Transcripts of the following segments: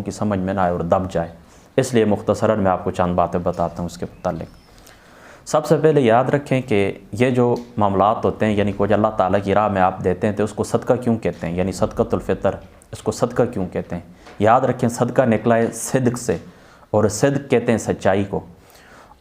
की समझ में ना आए और दब जाए। इसलिए मुख्तसरन मैं आपको चंद बातें बताता हूँ उसके मुतालिक। सबसे पहले याद रखें कि ये जो मामलात होते हैं, यानी कुछ अल्लाह ताला की राह में आप देते हैं, तो उसको सदका क्यों कहते हैं, यानी सदक़तुल फ़ितर, इसको सदका क्यों कहते हैं। याद रखें सदका निकला है सिद्क से, और सिद्क कहते हैं सच्चाई को।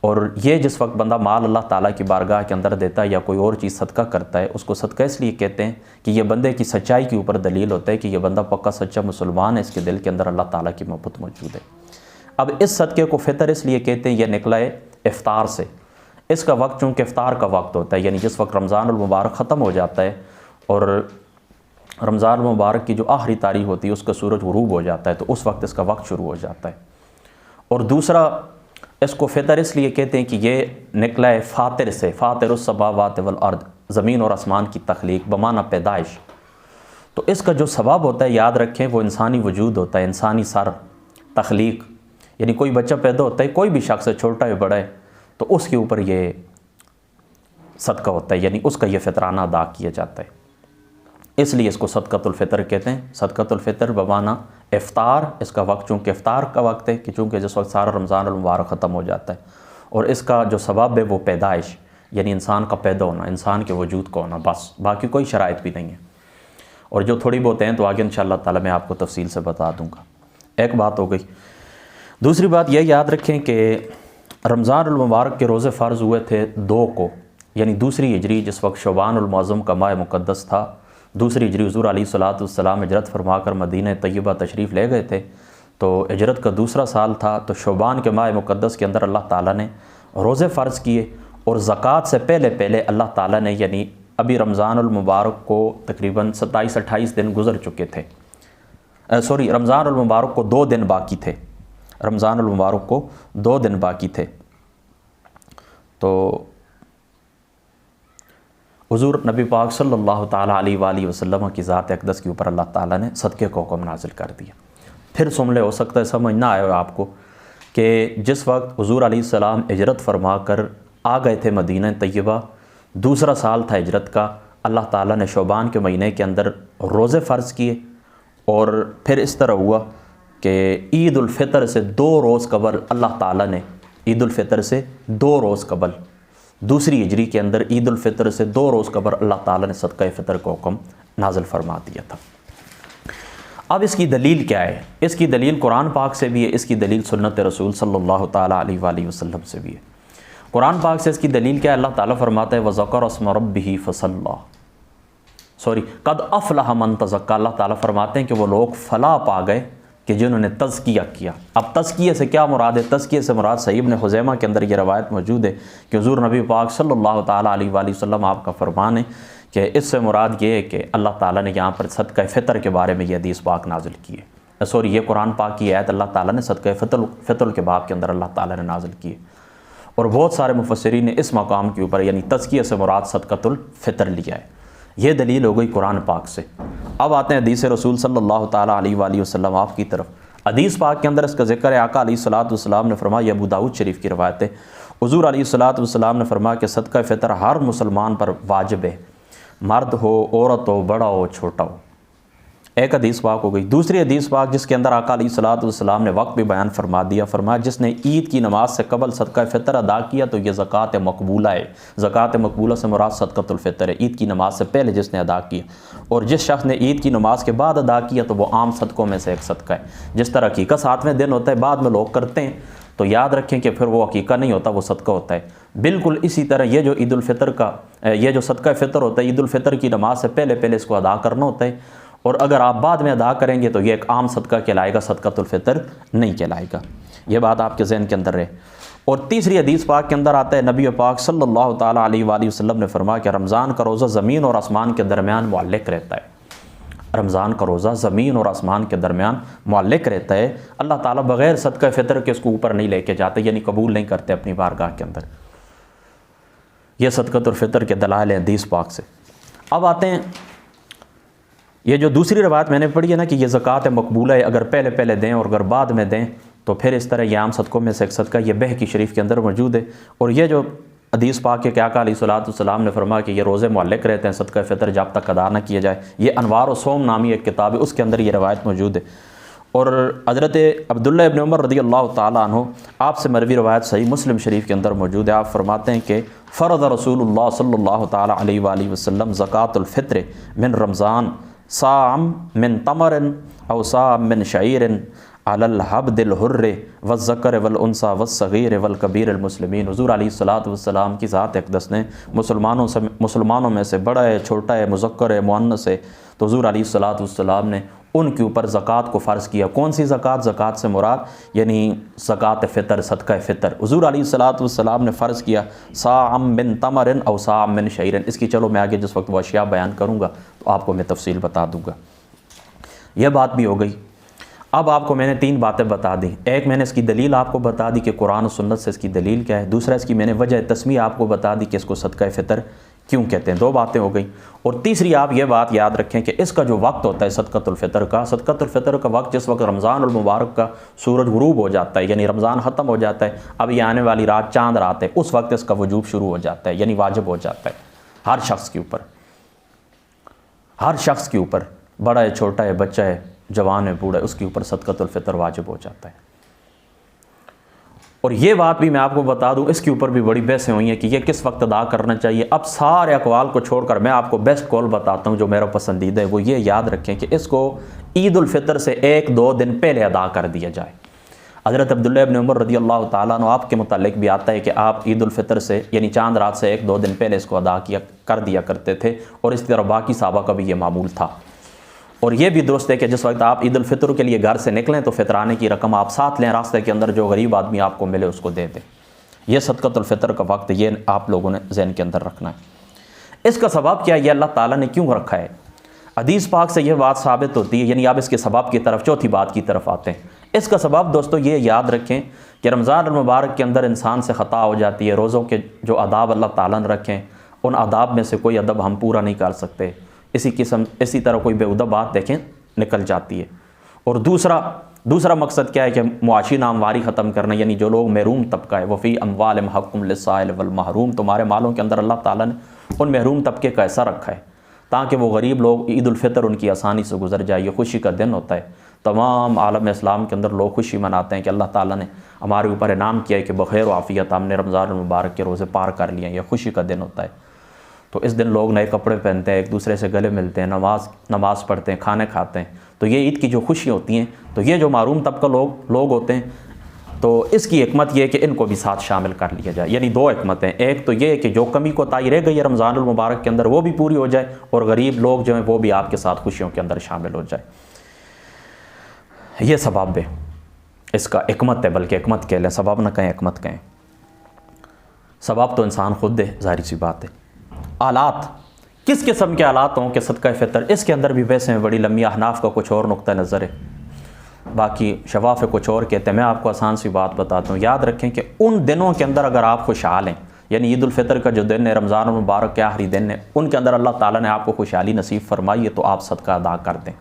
और ये जिस वक्त बंदा माल अल्लाह ताला की बारगाह के अंदर देता है या कोई और चीज़ सदका करता है, उसको सदका इसलिए कहते हैं कि ये बंदे की सच्चाई के ऊपर दलील होता है कि ये बंदा पक्का सच्चा मुसलमान है, इसके दिल के अंदर अल्लाह ताला की मोहब्बत मौजूद है। अब इस सदक़े को फ़ितर इसलिए कहते हैं, यह निकला है इफ्तार से। इसका वक्त चूँकि इफ्तार का वक्त होता है, यानी जिस वक्त रमज़ानुल मुबारक ख़त्म हो जाता है और रमज़ानुल मुबारक की जो आखिरी तारीख होती है उसका सूरज गुरूब हो जाता है, तो उस वक्त इसका वक्त शुरू हो जाता है। और दूसरा, इसको फ़ितर इसलिए कहते हैं कि ये निकला है फ़ातिर से, फ़ातिरुस समावाति वल अर्द, ज़मीन और आसमान की तख्लीक बमाना पैदाइश। तो इसका जो सबब होता है याद रखें वो इंसानी वजूद होता है, इंसानी सर तख्लीक, यानी कोई बच्चा पैदा होता है, कोई भी शख्स है, छोटा है बड़ा है, तो उसके ऊपर ये सदका होता है, यानी उसका ये फ़ितराना अदा किया जाता है। इसलिए इसको सदक़तुल फ़ितर कहते हैं। सदक़तुल फ़ितर बमाना इफ़्तार, इसका वक्त चूँकि इफ़्तार का वक्त है कि चूँकि जिस वक्त सारा रमज़ान मुबारक ख़त्म हो जाता है, और इसका जो सबब है वो पैदाइश, यानी इंसान का पैदा होना, इंसान के वजूद का होना, बस बाकी कोई शराइत भी नहीं है। और जो थोड़ी बहुत हैं तो आगे इंशाअल्लाह ताला मैं आपको तफसील से बता दूँगा। एक बात हो गई। दूसरी बात यह याद रखें कि रमज़ान मुबारक के रोज़े फ़र्ज़ हुए थे 2 को, यानी दूसरी हिजरी, जिस वक्त शबानुल मुअज़्ज़म का माह मुक़द्दस था। दूसरी हिजरी हुज़ूर अलैहिस्सलाम हिजरत फरमाकर मदीना तय्यबा तशरीफ़ ले गए थे, तो हिजरत का दूसरा साल था। तो शबान के माह मुक़द्दस के अंदर अल्लाह ताला ने रोज़े फ़र्ज़ किए, और ज़कात से पहले पहले अल्लाह ताला ने, यानी अभी रमज़ानुल मुबारक को तकरीबन 27-28 दिन गुज़र चुके थे, रमज़ानुल मुबारक को 2 दिन बाकी थे, रमज़ानुल मुबारक को 2 दिन बाकी थे। तो हुज़ूर नबी पाक सल्लल्लाहु ताला अलैहि वसल्लम की ज़ात अक़दस के ऊपर अल्लाह ताला ने सदक़े का हुक्म नाज़िल कर दिया। फिर सुन ले, हो सकता है समझ ना आए आपको कि जिस वक्त हुज़ूर अलैहिस्सलाम हिजरत फरमा कर आ गए थे मदीना तय्यबा, दूसरा साल था हिजरत का, अल्लाह ताला ने शौबान के महीने के अंदर रोज़े फ़र्ज़ किए। और फिर इस तरह हुआ कि ईद उल फ़ितर से 2 रोज़ कबल अल्लाह ताला ने, ईद उल फ़ितर से 2 रोज़ कबल, दूसरी हिजरी के अंदर ईद उल फ़ितर से 2 रोज़ कबल अल्लाह ताला ने सदक़ा फ़ितर का हुक्म नाज़िल फरमा दिया था। अब इसकी दलील क्या है? इसकी दलील कुरान पाक से भी है, इसकी दलील सुन्नत रसूल सल्लल्लाहु ताला अलैहि वसल्लम से भी है। कुरान पाक से इसकी दलील क्या है? अल्लाह ताला फरमाता है वज़कर अस्म रब्बिही फसल्ला, कद अफ़लह मन तज़क्का। अल्लाह ताला फरमाते हैं कि वो लोग फ़लाह पा गए कि जिन्होंने तज़किया किया। अब तज़किये से क्या मुराद है? तज़किये से मुराद सही इब्न खुज़ैमा के अंदर ये रवायत मौजूद है कि हुज़ूर नबी पाक सल्लल्लाहु ताला अलैहि वसल्लम आपका फरमान है कि इससे मुराद ये है कि अल्लाह ताला ने यहाँ पर सदक़ा फ़ितर के बारे में ये हदीस पाक नाज़िल की है। ये कुरान पाक की आयत अल्लाह ताला ने सदक़ा फ़ितर के बाब के अंदर अल्लाह ताला ने नाज़िल की है। और बहुत सारे मुफस्सिरीन ने इस मकाम के ऊपर यानी तज़किया से मुराद सदक़तुल फ़ितर लिया है। ये दलील हो गई कुरान पाक से। अब आते हैं हदीस रसूल सल्लल्लाहु ताला अलैहि वसल्लम आपकी तरफ। हदीस पाक के अंदर इसका ज़िक्र है, आका अलैहिस्सलाम ने फरमाया, अबू दाऊद शरीफ की रवायत है, हुज़ूर अलैहिस्सलाम ने फरमाया कि सदक़ा फ़ितर हर मुसलमान पर वाजिब है, मर्द हो, औरत हो, बड़ा हो, छोटा हो। एक हदीस पाक हो गई। दूसरी हदीस पाक जिसके अंदर आका अलैहिस्सलाम ने वक्त भी बयान फरमा दिया, फरमाया जिसने ईद की नमाज से कबल सदक़ा फ़ितर अदा किया तो ये ज़कात मकबूला है। ज़कात मकबूला से मुराद सदक़तुल फ़ितर है, ईद की नमाज से पहले जिसने अदा किया। और जिस शख्स ने ईद की नमाज के बाद अदा किया तो वो आम सदक़ों में से एक सदक़ा है। जिस तरह अक़ीक़ा 7वें दिन होता है, बाद में लोग करते हैं, तो याद रखें कि फिर वो अक़ीक़ा नहीं होता, वो सदक़ा होता है। बिल्कुल इसी तरह ये जो ईद उल फ़ितर का ये जो सदक़ा फ़ितर होता है, ईद उल फ़ितर की नमाज से पहले पहले इसको अदा करना होता है, और अगर आप बाद में अदा करेंगे तो ये एक आम सदका कहलाएगा, सदक़तुल फ़ितर नहीं कहलाएगा। ये बात आपके ज़हन के अंदर रहे। और तीसरी हदीस पाक के अंदर आता है, नबी पाक सल्लल्लाहु ताला अलैहि वसल्लम ने फरमाया कि रमज़ान का रोज़ा ज़मीन और आसमान के दरमियान मुअल्लिक़ रहता है। रमज़ान का रोज़ा ज़मीन और आसमान के दरमियान मुअल्लिक़ रहता है। अल्लाह ताला बग़ैर सदका फ़ितर के उसको ऊपर नहीं लेके जाते, यानी कबूल नहीं करते अपनी बारगाह के अंदर। यह सदक़तुल फ़ितर के दलाइल हैं हदीस पाक से। अब आते हैं ये जो दूसरी रवायत मैंने पढ़ी है ना कि ये ज़कात मकबूला है, अगर पहले पहले दें और अगर बाद में दें तो फिर इस तरह ये आम सदक़ों में से एक सदका, ये बहकी शरीफ के अंदर मौजूद है। और ये जो हदीस पाक के क्या अलैहिस्सलाम ने फरमाया कि ये रोज़े मुअल्लिक़ रहते हैं सदक़ा फ़ितर जब तक अदा न किया जाए, ये अनवार व सोम नामी एक किताब है, उसके अंदर ये रवायत मौजूद है। और हज़रत अब्दुल्लाह इब्न उमर रज़ी अल्लाह ताला अन्हु आपसे मरवी रवायत सही मुस्लिम शरीफ के अंदर मौजूद है। आप फरमाते हैं कि फ़रज़ रसूलुल्लाह सल्लल्लाहु ताला अलैहि वसल्लम ज़कातुल फ़ित्र मिन रमज़ान साम मिन तमरन औ साम मिन शईरन अलल हब्दिल हुर्र वज़्ज़कर वल उन्सा वस्सगीर वल कबीर अल मुस्लिमीन। हुज़ूर अलैहिस्सलातु वस्सलाम की ज़ात अक़दस ने मुसलमानों में से बड़ा है, छोटा है, मुज़क्कर है, मुअन्नस है, तो हुज़ूर अलैहिस्सलातु वस्सलाम ने उनके ऊपर ज़कात को फ़र्ज़ किया। कौन सी ज़कात? ज़कात से मुराद यानी ज़कात फ़ितर, सदका फ़ितर हुज़ूर अलैहिस्सलातु वस्सलाम ने फ़र्ज़ किया साअम मिन तमरिन औ साअम मिन शईरिन। इसकी चलो मैं आगे जिस वक्त वो अशिया बयान करूँगा तो आपको मैं तफ़सील बता दूँगा। यह बात भी हो गई। अब आपको मैंने 3 बातें बता दी। एक, मैंने इसकी दलील आपको बता दी कि कुरान और सुन्नत से इसकी दलील क्या है। दूसरा, इसकी मैंने वजह तस्मीह आपको बता दी कि इसको सदका फ़ितर क्यों कहते हैं। 2 बातें हो गई। और तीसरी, आप ये बात याद रखें कि इसका जो वक्त होता है सदक़तुल फ़ितर का वक्त जिस वक्त रमज़ान मुबारक का सूरज गुरूब हो जाता है, यानी रमज़ान ख़त्म हो जाता है, अब ये आने वाली रात चाँद रात है, उस वक्त इसका वजूब शुरू हो जाता है, यानी वाजिब हो जाता है हर शख्स के ऊपर, बड़ा है, छोटा है, बच्चा है, जवान है, बूढ़ा है, उसके ऊपर सदक़तुल फ़ितर वाजिब हो जाता है। और ये बात भी मैं आपको बता दूं, इसके ऊपर भी बड़ी बहसें हुई हैं कि ये किस वक्त अदा करना चाहिए। अब सारे अक़वाल को छोड़कर मैं आपको बेस्ट कॉल बताता हूं जो मेरा पसंदीदा है। वो ये याद रखें कि इसको ईद उल फ़ितर से 1-2 दिन पहले अदा कर दिया जाए। हज़रत अब्दुल्लाह इब्न उमर रज़ी अल्लाह ताला अन्हु आपके मुतालिक भी आता है कि आप ईद उल फ़ितर से यानी चाँद रात से 1-2 दिन पहले इसको अदा कर दिया करते थे, और इस तरह बाकी सहाबा का भी ये मामूल था। और ये भी दुरुस्त है कि जिस वक्त आप ईद उल फ़ितर के लिए घर से निकलें तो फ़ितराने की रकम आप साथ लें, रास्ते के अंदर जो गरीब आदमी आपको मिले उसको दे दें। यह सदक़तुल फ़ितर का वक्त, ये आप लोगों ने ज़हन के अंदर रखना है। इसका सबब क्या है, ये अल्लाह ताला ने क्यों रखा है? हदीस पाक से यह बात साबित होती है। यानी आप इसके सबब की तरफ, चौथी बात की तरफ आते हैं। इसका सबब दोस्तों ये याद रखें कि रमज़ान मुबारक के अंदर इंसान से ख़ता हो जाती है। रोज़ों के जो आदाब अल्लाह ताला ने रखें, उन आदाब में से कोई अदब हम पूरा नहीं कर सकते। इसी तरह कोई बेहुदा बात देखें निकल जाती है। और दूसरा मकसद क्या है कि मुआशी नामवारी ख़त्म करना, यानी जो लोग महरूम तबका है, वफ़ी अम्वालिहिम हक़्क़ुन लिस्साइल वल महरूम, तुम्हारे मालों के अंदर अल्लाह ताला ने उन महरूम तबके का ऐसा रखा है ताकि वो गरीब लोग ईद उल फ़ितर उनकी आसानी से गुजर जाए। ये खुशी का दिन होता है। तमाम आलम इस्लाम के अंदर लोग खुशी मनाते हैं कि अल्लाह ताला ने हमारे ऊपर इनाम किया है कि बख़ैर आफ़ियत हमने रमज़ान मुबारक के रोज़े पार कर लिए हैं। यह खुशी का दिन होता है। तो इस दिन लोग नए कपड़े पहनते हैं, एक दूसरे से गले मिलते हैं, नमाज़ पढ़ते हैं, खाने खाते हैं। तो ये ईद की जो खुशी होती हैं, तो ये जो मारूम तबका लोग होते हैं, तो इसकी हिकमत ये है कि इनको भी साथ शामिल कर लिया जाए। यानी 2 हिकमतें। एक तो ये है कि जो कमी कोताही रह गई है रमज़ान मुबारक के अंदर वो भी पूरी हो जाए, और गरीब लोग जो हैं वो भी आपके साथ खुशियों के अंदर शामिल हो जाए। ये सबब है, इसका हिकमत है, बल्कि हिकमत कह लें, सबब ना कहें, हिकमत कहें। सबब तो इंसान खुद है, ज़ाहिर सी बात है। आलात, किस किस्म के आलात हों कि सदका फ़ितर, इसके अंदर भी वैसे में बड़ी लम्बी अहनाफ का कुछ और नुक्ता नज़र है, बाकी शवाफ़ कुछ और कहते हैं। मैं आपको आसान सी बात बताता हूँ। याद रखें कि उन दिनों के अंदर अगर आप खुशहाल हैं, यानी ईद उल फ़ितर का जो दिन है, रमज़ान मुबारक के आखिरी दिन है, उनके अंदर अल्लाह ताला ने आपको खुशहाली नसीब फरमाई है, तो आप सदका अदा कर दें।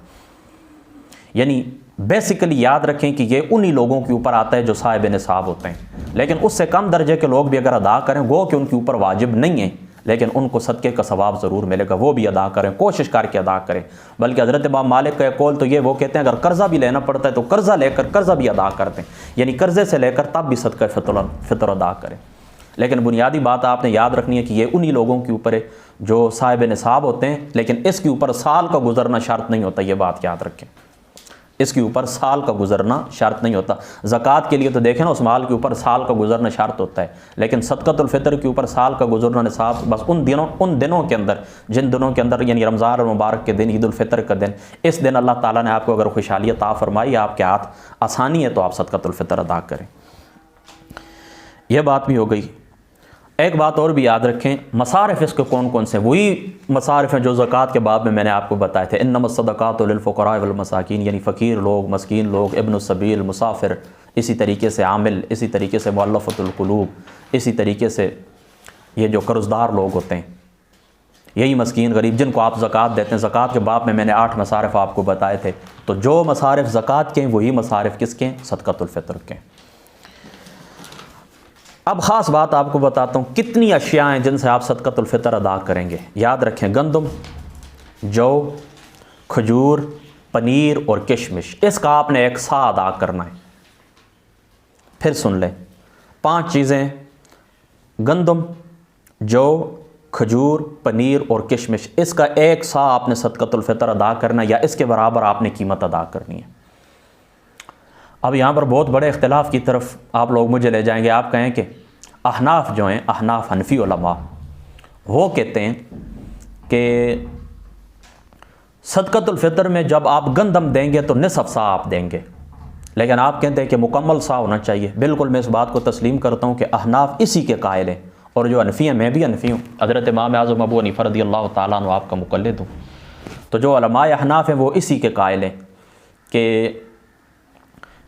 यानी बेसिकली याद रखें कि ये उन्हीं लोगों के ऊपर आता है जो साहिब निसाब होते हैं, लेकिन उससे कम दर्जे के लोग भी अगर अदा करें, गो कि उनके ऊपर वाजिब नहीं है, लेकिन उनको सदक़े का सवाब ज़रूर मिलेगा, वो भी अदा करें, कोशिश करके अदा करें। बल्कि हज़रत इमाम मालिक का कौल तो ये, वो कहते हैं अगर कर्ज़ा भी लेना पड़ता है तो कर्ज़ा लेकर कर्ज़ा भी अदा कर दें, यानी कर्ज़े से लेकर तब भी सदक़ा फ़ितर अदा करें। लेकिन बुनियादी बात आपने याद रखनी है कि ये उन्हीं लोगों के ऊपर है जो साहिब निसाब होते हैं, लेकिन इसके ऊपर साल का गुजरना शर्त नहीं होता। ये बात याद रखें, इसके ऊपर साल का गुजरना शर्त नहीं होता। ज़कात के लिए तो देखें ना, उस माल के ऊपर साल का गुजरना शर्त होता है, लेकिन सदक़तुल फ़ितर के ऊपर साल का गुजरना निसाब बस उन दिनों के अंदर, जिन दिनों के अंदर, यानी रमज़ान मुबारक के दिन, ईद उल फ़ितर का दिन, इस दिन अल्लाह ताला ने आपको अगर खुशहाली अता फरमाई, आपके हाथ आसानी है, तो आप सदक़तुल फ़ितर अदा करें। यह बात भी हो गई। एक बात और भी याद रखें, मसारिफ़ इसके कौन कौन से, वही मसारिफ़ हैं जो ज़कात के बाब में मैंने आपको बताए थे। इन्नमस सदक़ातु लिल-फ़ुक़राए वल मसाकीन, यानी फ़कीर लोग, मस्कीन लोग, इब्न सबील, मुसाफिर, इसी तरीके से आमिल, इसी तरीके से मुअल्लफ़तुल क़ुलूब, इसी तरीके से ये जो कर्ज़दार लोग होते हैं, यही मस्कीन गरीब जिनको आप ज़कात देते हैं। ज़कात के बाब में मैंने 8 मसारिफ़ आपको बताए थे। तो जो मसारिफ़ ज़कात के हैं वही मसारिफ़ किसके हैं? सदक़तुल फ़ितर के। अब ख़ास बात आपको बताता हूँ, कितनी अशिया हैं जिनसे आप सदक़तुल फ़ितर अदा करेंगे। याद रखें, गंदम, जौ, खजूर, पनीर और किशमिश, इसका आपने एक सा अदा करना है। फिर सुन लें, 5 चीज़ें, गंदम, जौ, खजूर, पनीर और किशमिश, इसका एक सा आपने सदक़तुल फ़ितर अदा करना है, या इसके बराबर आपने कीमत अदा करनी है। अब यहाँ पर बहुत बड़े इख्तिलाफ़ की तरफ आप लोग मुझे ले जाएंगे। आप कहें कि अहनाफ जो हैं, अहनाफ हनफी उलमा, वो कहते हैं कि सदक़तुल फ़ितर में जब आप गंदम देंगे तो निसफ़ सा आप देंगे, लेकिन आप कहते हैं कि मुकम्मल सा होना चाहिए। बिल्कुल मैं इस बात को तस्लीम करता हूँ कि अहनाफ इसी के कायल हैं, और जो हनफी हैं, मैं भी हनफी हूँ, हज़रत इमाम आज़म अबू हनीफ़ा रज़ियल्लाहु ताला अन्हु आपका मुक़ल्लिद हूँ। तो जो उलमाए अहनाफ हैं वो इसी के कायल हैं कि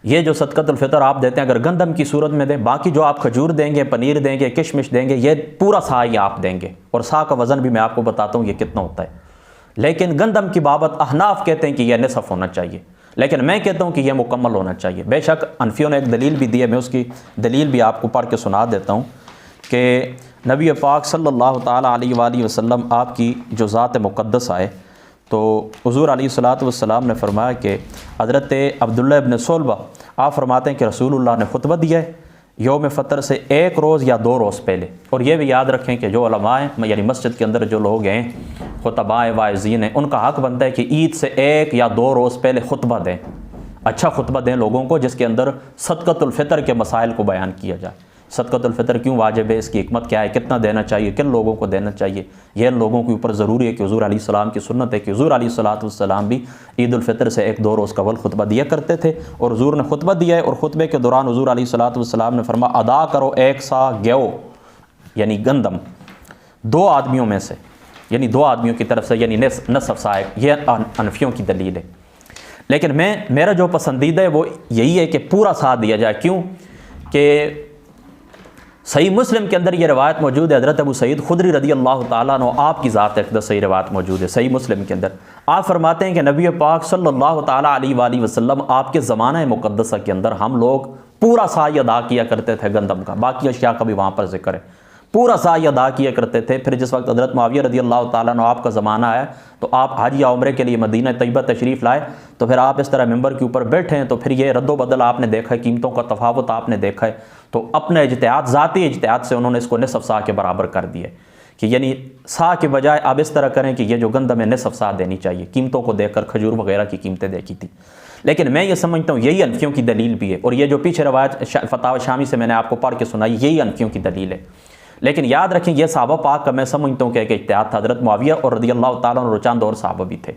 ये जो सदक़तुल फ़ितर आप देते हैं अगर गंदम की सूरत में दें, बाकी जो आप खजूर देंगे, पनीर देंगे, किशमिश देंगे, ये पूरा सा ही आप देंगे, और सा का वज़न भी मैं आपको बताता हूँ ये कितना होता है। लेकिन गंदम की बाबत अहनाफ कहते हैं कि यह निसफ़ होना चाहिए, लेकिन मैं कहता हूँ कि यह मुकम्मल होना चाहिए। बेशक अनफियों ने एक दलील भी दी है, मैं उसकी दलील भी आपको पढ़ के सुना देता हूँ कि नबी पाक सल्लल्लाहु ताला अलैहि वसल्लम आपकी जो ज़ात मुक़द्दस आए, तो हुज़ूर अलैहिस्सलातु वस्सलाम ने फरमाया कि हज़रत अब्दुल्लाह इब्न सोलबा आप फरमाते हैं कि रसूलुल्लाह ने खुतबा दिया है यौम फ़तर से 1 रोज़ या 2 रोज़ पहले। और ये भी याद रखें कि जो उलमा हैं, यानी मस्जिद के अंदर जो लोग हैं, खुतबाए वाइज़ीन हैं, उनका हक़ बनता है कि ईद से 1 या 2 रोज़ पहले खुतबा दें, अच्छा खुतबा दें लोगों को, जिसके अंदर सदक़तुल फ़ितर के मसाइल को बयान किया जाए। सदक़तुल फ़ितर क्यों वाजिब है, इसकी हिकमत क्या है, कितना देना चाहिए, किन लोगों को देना चाहिए, यह लोगों के ऊपर ज़रूरी है कि हुज़ूर अलैहिस्सलाम की सुन्नत है कि हुज़ूर अलैहिस्सलाम भी ईद उल फ़ितर से 1-2 रोज़ कबल खुतबा दिया करते थे। और हुज़ूर ने खुतबा दिया है, और खुतबे के दौरान हुज़ूर अलैहिस्सलाम ने फरमा अदा करो 1 सा गेव, यानी गंदम 2 आदमियों में से, यानी 2 आदमियों की तरफ से, यानी नसफ़ सा। यह हनफियों की दलील है, लेकिन मेरा जो पसंदीदा है वो यही है कि पूरा सा दिया जाए। क्यों कि सही मुस्लिम के अंदर ये रवायत मौजूद है, हज़रत अबू सईद खुदरी रज़ियल्लाहु ताला अन्हु आपकी ज़ात अक़दस सही रवायत मौजूद है सही मुस्लिम के अंदर। आप फरमाते हैं कि नबी पाक सल्लल्लाहु ताला अलैहि वसल्लम आपके ज़माना मुक़द्दसा के अंदर हम लोग पूरा सा अदा किया करते थे गंदम का, बाकी अशिया का भी वहाँ पर ज़िक्र है, पूरा सा अदा किया करते थे। फिर जिस वक्त हज़रत मुआविया रज़ियल्लाहु ताला अन्हु आपका ज़माना आया तो आप हज या उम्रे के लिए मदीना तैयबा तशरीफ़ लाए, तो फिर आप इस तरह मिंबर के ऊपर बैठे हैं, तो फिर ये रद्दो बदल आपने देखा है, कीमतों का तफावत आपने देखा है, तो अपने इज्तिहाद, ज़ाती इज्तिहाद से उन्होंने इसको निसफ़ सा के बराबर कर दिया कि यानी सा के बजाय आप इस तरह करें कि ये जो गंदम है निसफ़ सा देनी चाहिए, कीमतों को देखकर खजूर वगैरह की कीमतें देखी थी। लेकिन मैं ये समझता हूँ यही हनफियों की दलील भी है, और ये जो पीछे रवायत फतावा शामी से मैंने आपको पढ़ के सुनाई, यही हनफियों की दलील है। लेकिन याद रखें यह सहाबा पाक का मैं समझता हूँ कि एक इज्तिहाद था, हज़रत मुआविया और रज़ियल्लाहु ताला अन्हु चंद और सहाबा भी थे।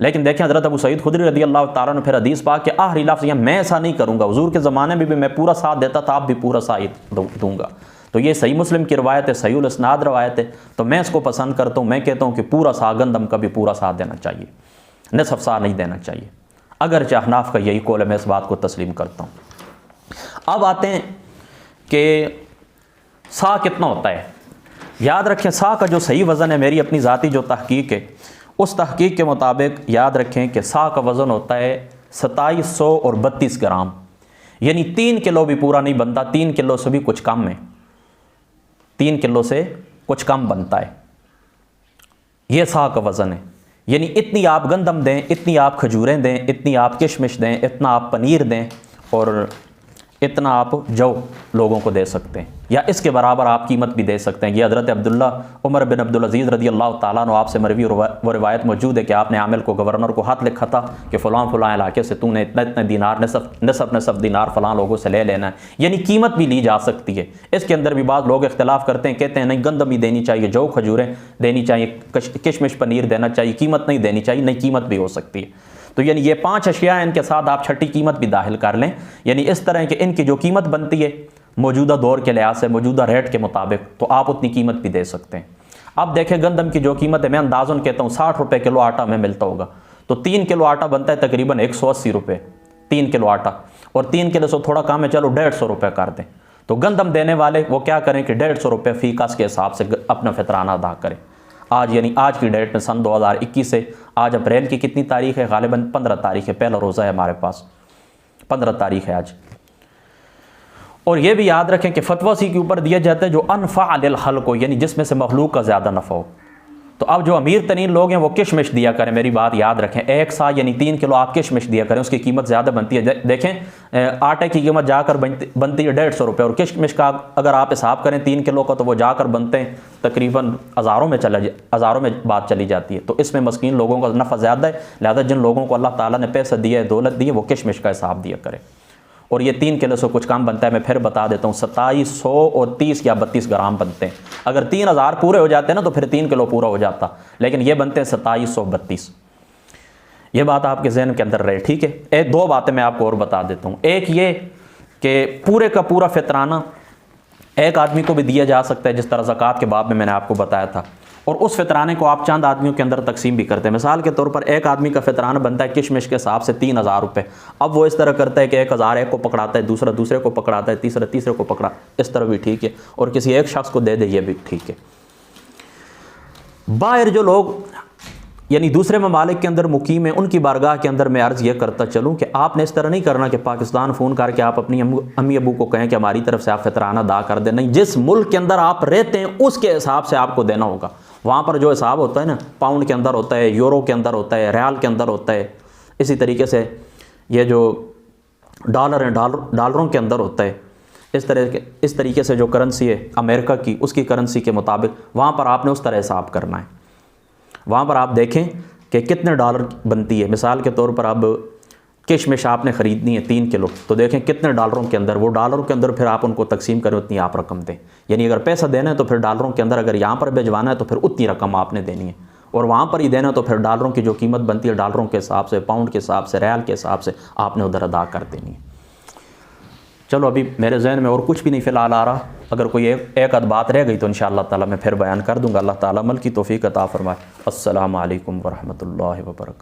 लेकिन देखें हज़रत अबू सईद खुदरी रज़ियल्लाहु ताला अन्हु फिर हदीस पाक के आखिरी लफ्ज़ या मैं ऐसा नहीं करूँगा, हुज़ूर के ज़माने में भी मैं पूरा साथ देता था, आप भी पूरा साथ दूँगा। तो ये सही मुस्लिम की रवायत है, सही उल इस्नाद रवायत है, तो मैं इसको पसंद करता हूँ। मैं कहता हूँ कि पूरा सा गंदम का भी पूरा साथ देना चाहिए, निसफ़ सा नहीं देना चाहिए। अगर अहनाफ का यही कौल है, मैं इस बात को तस्लीम करता हूँ। अब आते हैं कि सा कितना होता है। याद रखें सा का जो सही वज़न है, मेरी अपनी ज़ाती जो तहकीक है, उस तहकीक के मुताबिक याद रखें कि सा का वज़न होता है 2732 ग्राम, यानी 3 किलो भी पूरा नहीं बनता, 3 किलो से भी कुछ कम है, 3 किलो से कुछ कम बनता है, यह सा का वज़न है। यानी इतनी आप गंदम दें, इतनी आप खजूरें दें, इतनी आप किशमिश दें, इतना आप पनीर दें, और इतना आप जौ लोगों को दे सकते हैं, या इसके बराबर आप कीमत भी दे सकते हैं। ये हज़रत अब्दुल्ला उमर बिन अब्दुल अज़ीज़ रज़ियल्लाहु ताला अन्हु आपसे मरवी वो रिवायत मौजूद है कि आपने आमिल को, गवर्नर को हाथ लिखा था कि फ़लाँ इलाके से तूने इतने दीनार नसफ़ दीनार फ़लाँ लोगों से ले लेना है, यानी कीमत भी ली जा सकती है। इसके अंदर भी बाज़ लोग इख्तिलाफ़ करते हैं, कहते हैं नहीं गंदम ही देनी चाहिए, जौ खजूरें देनी चाहिए, किशमिश पनीर देना चाहिए, कीमत नहीं देनी चाहिए। नहीं, कीमत भी हो सकती है। तो यानी ये 5 अशिया हैं, इनके साथ आप छठी कीमत भी दाखिल कर लें, यानी इस तरह कि इनकी जो कीमत बनती है मौजूदा दौर के लिहाज से, मौजूदा रेट के मुताबिक, तो आप उतनी कीमत भी दे सकते हैं। अब देखें गंदम की जो कीमत है, मैं अंदाज़न कहता हूँ 60 रुपये किलो आटा में मिलता होगा, तो 3 किलो आटा बनता है तकरीबन 180 रुपये, 3 किलो आटा, और 3 किलो से थोड़ा कम है, चलो 150 रुपये कर दें। तो गंदम देने वाले वो क्या करें कि 150 रुपये फ़ी कस के हिसाब से अपना फितराना अदा करें। आज यानी आज की डेट में सन 2021 से आज अप्रैल की कितनी तारीख है, गालिबन 15 तारीख है, पहला रोज़ा है हमारे पास, 15 तारीख है आज। और ये भी याद रखें कि फतवा सी के ऊपर दिया जाता है जो अनफ़ा लिल खल्क़ हो, यानी जिसमें से मखलूक का ज़्यादा नफ़ा हो। तो अब जो अमीर तरीन लोग हैं वो किशमिश दिया करें, मेरी बात याद रखें, 1 सा यानी 3 किलो आप किशमिश दिया करें, उसकी कीमत ज़्यादा बनती है। देखें आटे की कीमत जाकर बनती है 150 रुपये, और किशमिश का अगर आप हिसाब करें 3 किलो का तो वो जाकर बनते हैं तकरीबन हज़ारों में बात चली जाती है। तो इसमें मस्कीन लोगों का नफ़ा ज़्यादा है, लिहाजा जिन लोगों को अल्लाह ताला ने पैसा दिया है, दौलत दी है, वो किशमिश का हिसाब दिया करें। और ये 3 किलो से कुछ कम बनता है, मैं फिर बता देता हूँ, 2730 या 32 ग्राम बनते हैं। अगर 3000 पूरे हो जाते हैं ना तो फिर 3 किलो पूरा हो जाता, लेकिन ये बनते हैं 2732। ये बात आपके जहन के अंदर रहे, ठीक है। एक 2 बातें मैं आपको और बता देता हूँ। एक ये कि पूरे का पूरा फितराना एक आदमी को भी दिया जा सकता है, जिस तरह ज़कात के बाब में मैंने आपको बताया था, और उस फितराने को आप चंद आदमियों के अंदर तकसीम भी करते हैं। मिसाल के तौर पर एक आदमी का फितराना बनता है किशमिश के हिसाब से 3000 रुपये। अब वो इस तरह करता है कि 1000 एक को पकड़ाता है, दूसरा दूसरे को पकड़ाता है, तीसरा तीसरे को पकड़ा, इस तरह भी ठीक है, और किसी एक शख्स को दे दे, ये भी ठीक है। बाहर जो लोग यानी दूसरे ममालिक के अंदर मुकीम है, उनकी बारगाह के अंदर मैं अर्ज़ ये करता चलूँ कि आपने इस तरह नहीं करना कि पाकिस्तान फ़ोन करके आप अपनी अम्मी अबू को कहें कि हमारी तरफ से आप फितराना अदा कर दें। नहीं, जिस मुल्क के अंदर आप रहते हैं उसके हिसाब से आपको देना होगा। वहाँ पर जो हिसाब होता है ना, पाउंड के अंदर होता है, यूरो के अंदर होता है, रियाल के अंदर होता है, इसी तरीके से ये जो डॉलर हैं डॉलरों के अंदर होता है। इस तरीके से जो करेंसी है अमेरिका की, उसकी करेंसी के मुताबिक वहाँ पर आपने उस तरह हिसाब करना है। वहाँ पर आप देखें कि कितने डॉलर बनती है। मिसाल के तौर पर अब किशमिश आपने ख़रीदनी है 3 किलो, तो देखें कितने डॉलरों के अंदर, वो डॉलरों के अंदर फिर आप उनको तकसीम करें, उतनी आप रकम दें। यानी अगर पैसा देना है तो फिर डॉलरों के अंदर, अगर यहाँ पर भिजवाना है तो फिर उतनी रकम आपने देनी है, और वहाँ पर ही देना है तो फिर डॉलरों की जो कीमत बनती है डॉलरों के हिसाब से, पाउंड के हिसाब से, रियाल के हिसाब से आपने उधर अदा कर देनी है। चलो अभी मेरे जहन में और कुछ भी नहीं फ़िलहाल आ रहा। अगर कोई एक आध बात रह गई तो इंशाअल्लाह ताला मैं फिर बयान कर दूँगा। अल्लाह ताला अमल की तौफीक अता फरमाए। अस्सलामु अलैकुम वरहमतुल्लाहि वबरकातुहू।